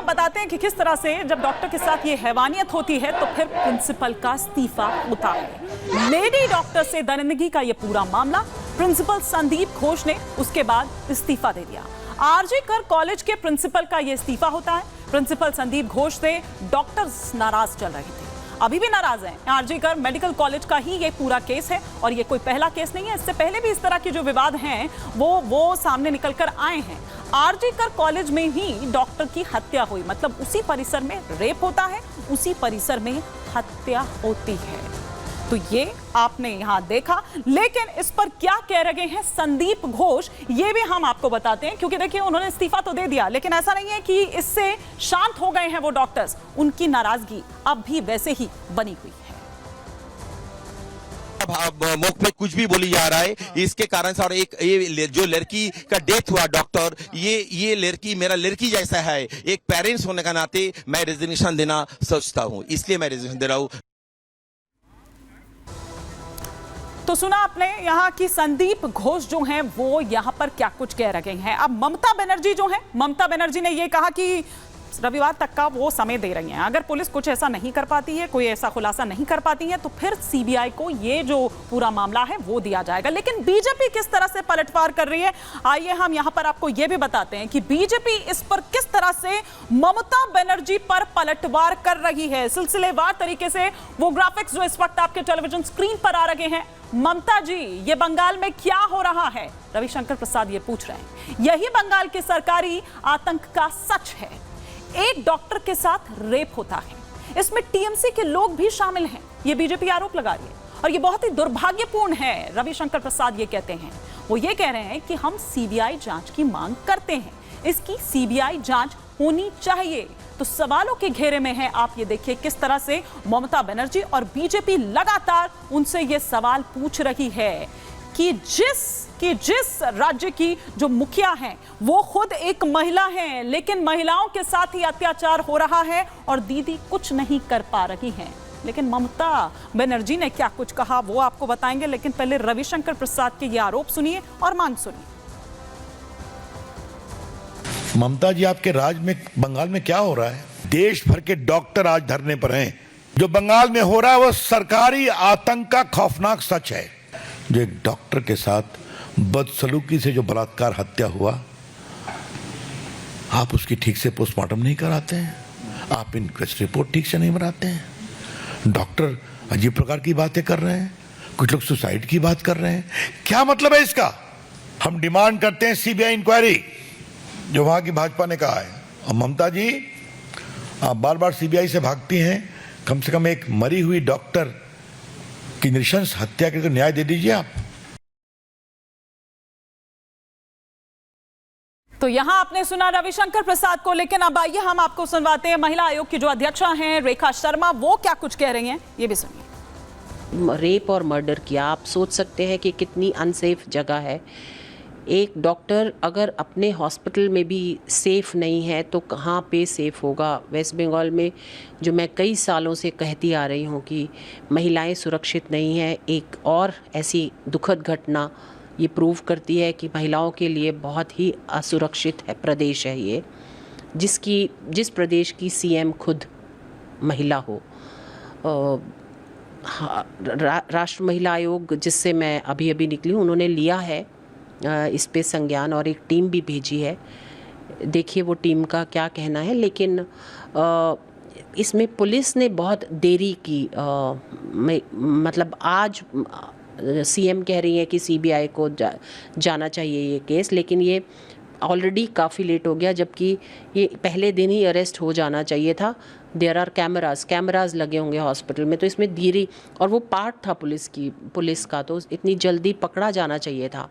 बताते हैं कि किस तरह से जब डॉक्टर के साथ ये हैवानियत होती है तो फिर प्रिंसिपल का इस्तीफा होता है। लेडी डॉक्टर से दरिंदगी का ये पूरा मामला, प्रिंसिपल संदीप घोष ने उसके बाद इस्तीफा दे दिया। आरजी कर कॉलेज के प्रिंसिपल का ये इस्तीफा होता है। प्रिंसिपल संदीप घोष से डॉक्टर्स नाराज चल रहे थे, अभी भी नाराज हैं। आरजी कर मेडिकल कॉलेज का ही ये पूरा केस है और ये कोई पहला केस नहीं है। इससे पहले भी इस तरह के जो विवाद हैं वो सामने निकल कर आए हैं। आरजी कर कॉलेज में ही डॉक्टर की हत्या हुई, मतलब उसी परिसर में रेप होता है, उसी परिसर में हत्या होती है। तो ये आपने यहां देखा, लेकिन इस पर क्या कह रहे हैं संदीप घोष ये भी हम आपको बताते हैं, क्योंकि देखिए उन्होंने इस्तीफा तो दे दिया, लेकिन ऐसा नहीं है कि इससे शांत हो गए हैं वो डॉक्टर्स। उनकी नाराजगी अब भी वैसे ही बनी हुई है। अब मुख में कुछ भी बोली जा रहा है इसके कारण से, और एक ये जो लड़की का डेथ हुआ डॉक्टर, ये लड़की मेरा लड़की जैसा है। एक पेरेंट्स होने का नाते मैं रेजिग्नेशन देना सोचता हूं, इसलिए मैं रेजिग्नेशन दे रहा हूं। तो सुना आपने यहाँ की संदीप घोष जो हैं वो यहाँ पर क्या कुछ कह रहे हैं। अब ममता बनर्जी जो है, ममता बनर्जी ने ये कहा कि रविवार तक का वो समय दे रही हैं। अगर पुलिस कुछ ऐसा नहीं कर पाती है, कोई ऐसा खुलासा नहीं कर पाती है, तो फिर सीबीआई को ये जो पूरा मामला है वो दिया जाएगा। लेकिन बीजेपी किस तरह से पलटवार कर रही है, आइए हम यहाँ पर आपको ये भी बताते हैं कि बीजेपी इस पर किस तरह से ममता बनर्जी पर पलटवार कर रही है। सिलसिलेवार तरीके से वो ग्राफिक्स जो इस वक्त आपके टेलीविजन स्क्रीन पर आ रहे हैं। ममता जी, ये बंगाल में क्या हो रहा है? रविशंकर प्रसाद ये पूछ रहे हैं। यही बंगाल के सरकारी आतंक का सच है। एक डॉक्टर के साथ रेप होता है, इसमें टीएमसी के लोग भी शामिल हैं, ये बीजेपी आरोप लगा रही है और ये बहुत ही दुर्भाग्यपूर्ण है। रविशंकर प्रसाद ये कहते हैं, वो ये कह रहे हैं कि हम सीबीआई जांच की मांग करते हैं, इसकी सीबीआई जांच होनी चाहिए। तो सवालों के घेरे में है। आप ये देखिए किस तरह से ममता बनर्जी और बीजेपी लगातार उनसे ये सवाल पूछ रही है कि जिस राज्य की जो मुखिया हैं वो खुद एक महिला हैं, लेकिन महिलाओं के साथ ही अत्याचार हो रहा है और दीदी कुछ नहीं कर पा रही हैं। लेकिन ममता बनर्जी ने क्या कुछ कहा वो आपको बताएंगे, लेकिन पहले रविशंकर प्रसाद के ये आरोप सुनिए और मांग सुनिए। ममता जी, आपके राज्य में बंगाल में क्या हो रहा है? देश भर के डॉक्टर आज धरने पर हैं। जो बंगाल में हो रहा है वो सरकारी आतंक का खौफनाक सच है। जो एक डॉक्टर के साथ बदसलूकी से जो बलात्कार हत्या हुआ, आप उसकी ठीक से पोस्टमार्टम नहीं कराते हैं, आप इनक्वेस्ट रिपोर्ट ठीक से नहीं बनाते हैं। डॉक्टर अजीब प्रकार की बातें कर रहे हैं, कुछ लोग सुसाइड की बात कर रहे हैं। क्या मतलब है इसका? हम डिमांड करते हैं सीबीआई इंक्वायरी, जो वहां की भाजपा ने कहा है। और ममता जी, आप बार बार सीबीआई से भागती हैं, कम से कम एक मरी हुई डॉक्टर की नृशंस हत्या करके न्याय दे दीजिए आप। तो यहां आपने सुना रविशंकर प्रसाद को, लेकिन अब आइए हम आपको सुनवाते हैं महिला आयोग की जो अध्यक्षा हैं रेखा शर्मा, वो क्या कुछ कह रही हैं, ये भी सुनिए। रेप और मर्डर किया, आप सोच सकते हैं कि कितनी अनसेफ जगह है। एक डॉक्टर अगर अपने हॉस्पिटल में भी सेफ़ नहीं है तो कहाँ पे सेफ़ होगा? वेस्ट बंगाल में जो मैं कई सालों से कहती आ रही हूँ कि महिलाएं सुरक्षित नहीं है, एक और ऐसी दुखद घटना ये प्रूव करती है कि महिलाओं के लिए बहुत ही असुरक्षित है प्रदेश है ये, जिस प्रदेश की सीएम खुद महिला हो। राष्ट्र महिला आयोग जिससे मैं अभी अभी निकली हूँ, उन्होंने लिया है इस पे संज्ञान और एक टीम भी भेजी है। देखिए वो टीम का क्या कहना है, लेकिन इसमें पुलिस ने बहुत देरी की। मतलब आज सीएम कह रही है कि सीबीआई को जाना चाहिए ये केस, लेकिन ये ऑलरेडी काफ़ी लेट हो गया, जबकि ये पहले दिन ही अरेस्ट हो जाना चाहिए था। देयर आर कैमराज लगे होंगे हॉस्पिटल में, तो इसमें देरी, और वो पार्ट था पुलिस का, तो इतनी जल्दी पकड़ा जाना चाहिए था।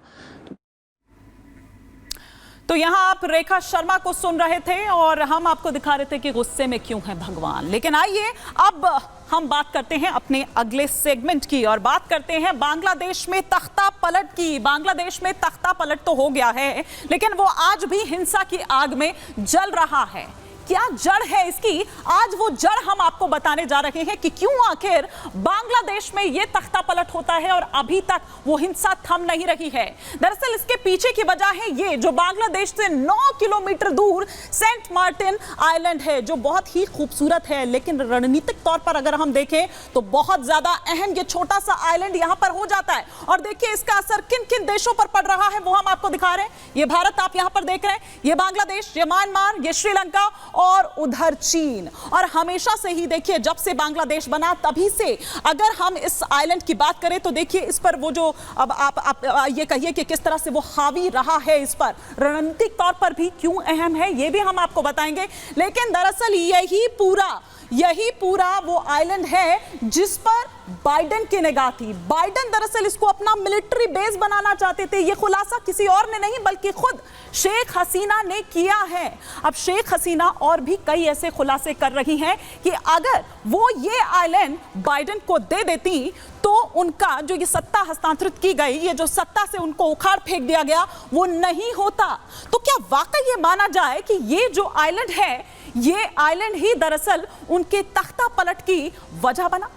तो यहां आप रेखा शर्मा को सुन रहे थे और हम आपको दिखा रहे थे कि गुस्से में क्यों है भगवान। लेकिन आइए अब हम बात करते हैं अपने अगले सेगमेंट की और बात करते हैं बांग्लादेश में तख्ता पलट की। बांग्लादेश में तख्ता पलट तो हो गया है, लेकिन वो आज भी हिंसा की आग में जल रहा है। क्या जड़ है इसकी, आज वो जड़ हम आपको बताने जा रहे हैं कि क्यों आखिर बांग्लादेश में ये तख्ता पलट होता है और अभी तक वो हिंसा थम नहीं रही है। दरअसल इसके पीछे की वजह है ये, जो बांग्लादेश से 9 किलोमीटर दूर सेंट मार्टिन आइलैंड है, जो बहुत ही खूबसूरत है, लेकिन रणनीतिक तौर पर अगर हम देखें तो बहुत ज्यादा अहम ये छोटा सा आइलैंड यहां पर हो जाता है। और देखिए इसका असर किन किन देशों पर पड़ रहा है वो हम आपको दिखा रहे हैं। ये भारत आप यहां पर देख रहे हैं, ये बांग्लादेश, ये म्यांमार, ये श्रीलंका और उधर चीन। और हमेशा से ही देखिए जब से बांग्लादेश बना तभी से अगर हम इस आइलैंड की बात करें तो देखिए इस पर वो जो अब आप ये कहिए कि किस तरह से वो हावी रहा है, इस पर रणनीतिक तौर पर भी क्यों अहम है ये भी हम आपको बताएंगे। लेकिन दरअसल यही पूरा वो आइलैंड है जिस पर बाइडेन की निगाह थी। बाइडेन दरअसल इसको अपना मिलिट्री बेस बनाना चाहते थे। ये खुलासा किसी और ने नहीं बल्कि खुद शेख हसीना ने किया है। अब शेख हसीना और भी कई ऐसे खुलासे कर रही हैं कि अगर वो ये आइलैंड बाइडेन को दे देती तो उनका जो ये सत्ता हस्तांतरित की गई, ये जो सत्ता से उनको उखाड़ फेंक दिया गया, वो नहीं होता। तो क्या वाकई ये माना जाए कि ये जो आइलैंड है, ये आइलैंड ही दरअसल उनके तख्ता पलट की वजह बना?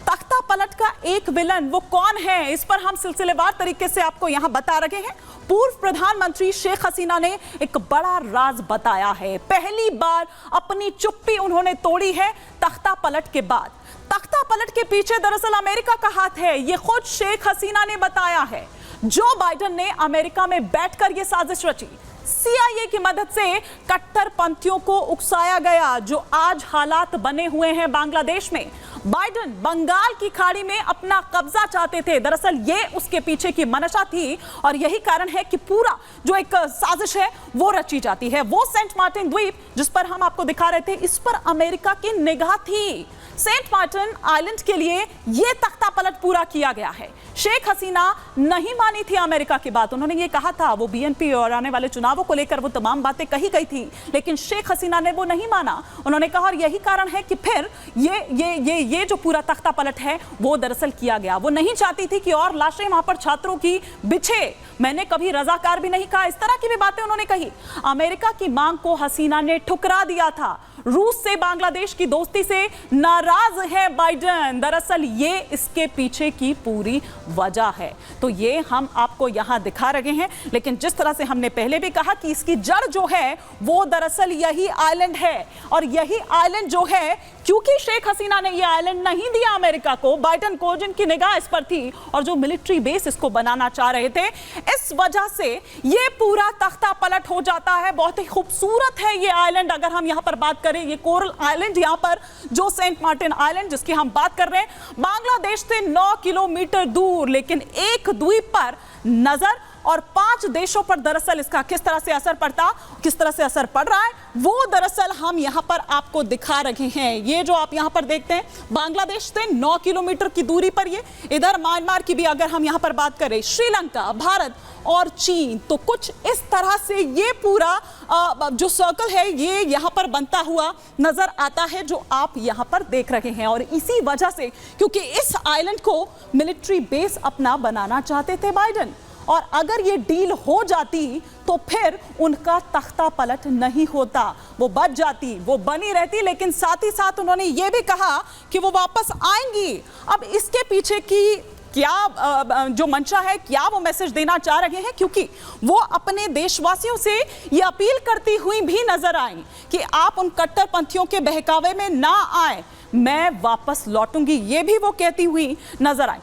तख्ता पलट का एक विलन वो कौन है, इस पर हम सिलसिलेवार तरीके से आपको यहां बता रहे हैं। पूर्व प्रधानमंत्री शेख हसीना ने एक बड़ा राज बताया है। पहली बार अपनी चुप्पी उन्होंने तोड़ी है तख्ता पलट के बाद। तख्ता पलट के पीछे दरअसल अमेरिका का हाथ है, ये खुद शेख हसीना ने बताया है। जो बाइडेन ने अमेरिका में बैठकर यह साजिश रची, CIA की मदद से कट्टरपंथियों को उकसाया गया, जो आज हालात बने हुए हैं बांग्लादेश में। बाइडेन बंगाल की खाड़ी में अपना कब्जा चाहते थे, दरअसल ये उसके पीछे की मंशा थी और यही कारण है कि पूरा जो एक साजिश है वो रची जाती है। वो सेंट मार्टिन द्वीप जिस पर हम आपको दिखा रहे थे, इस पर अमेरिका की निगाह थी। सेंट मार्टिन आइलैंड के लिए यह तख्ता पलट पूरा किया गया है। शेख हसीना नहीं मानी थी अमेरिका की बात, उन्होंने ये कहा था, वो BNP और आने वाले चुनावों को लेकर वो तमाम बातें कही गई थी, लेकिन शेख हसीना ने वो नहीं माना। उन्होंने कहा और यही कारण है कि फिर ये जो पूरा तख्ता पलट है वो दरअसल किया गया। वो नहीं चाहती थी कि और लाशें वहां पर छात्रों की बिछे। मैंने कभी रजाकार भी नहीं कहा, इस तरह की भी बातें उन्होंने कही। अमेरिका की मांग को हसीना ने ठुकरा दिया था। रूस से बांग्लादेश की दोस्ती से नाराज है बाइडेन, दरअसल ये इसके पीछे की पूरी वजह है। तो ये हम आपको यहां दिखा रहे हैं, लेकिन जिस तरह से हमने पहले भी कहा कि इसकी जड़ जो है वो दरअसल यही आइलैंड है। और यही आइलैंड जो है, क्योंकि शेख हसीना ने ये आइलैंड नहीं दिया अमेरिका को, बाइडेन को, जिनकी निगाह इस पर थी और जो मिलिट्री बेस इसको बनाना चाह रहे थे, इस वजह से ये पूरा तख्ता पलट हो जाता है। बहुत ही खूबसूरत है ये आइलैंड। अगर हम यहाँ पर बात करें, ये कोरल आइलैंड यहाँ पर जो सेंट मार्टिन आइलैंड जिसकी हम बात कर रहे हैं, बांग्लादेश से 9 किलोमीटर दूर, लेकिन एक द्वीप पर नजर और 5 देशों पर दरअसल इसका किस तरह से असर पड़ रहा है वो दरअसल हम यहां पर आपको दिखा रहे हैं। ये जो आप यहां पर देखते हैं, बांग्लादेश से 9 किलोमीटर की दूरी पर ये, इधर म्यांमार की भी अगर हम यहां पर बात करें, श्रीलंका, भारत और चीन, तो कुछ इस तरह से ये पूरा जो सर्कल है ये यहां पर बनता हुआ नजर आता है, जो आप यहां पर देख रहे हैं। और इसी वजह से, क्योंकि इस आइलैंड को मिलिट्री बेस अपना बनाना चाहते थे बाइडेन, और अगर ये डील हो जाती तो फिर उनका तख्ता पलट नहीं होता, वो बच जाती, वो बनी रहती। लेकिन साथ ही साथ उन्होंने ये भी कहा कि वो वापस आएंगी। अब इसके पीछे की क्या जो मंशा है, क्या वो मैसेज देना चाह रहे हैं, क्योंकि वो अपने देशवासियों से ये अपील करती हुई भी नजर आई कि आप उन कट्टरपंथियों के बहकावे में ना आए, मैं वापस लौटूंगी, ये भी वो कहती हुई नजर आई।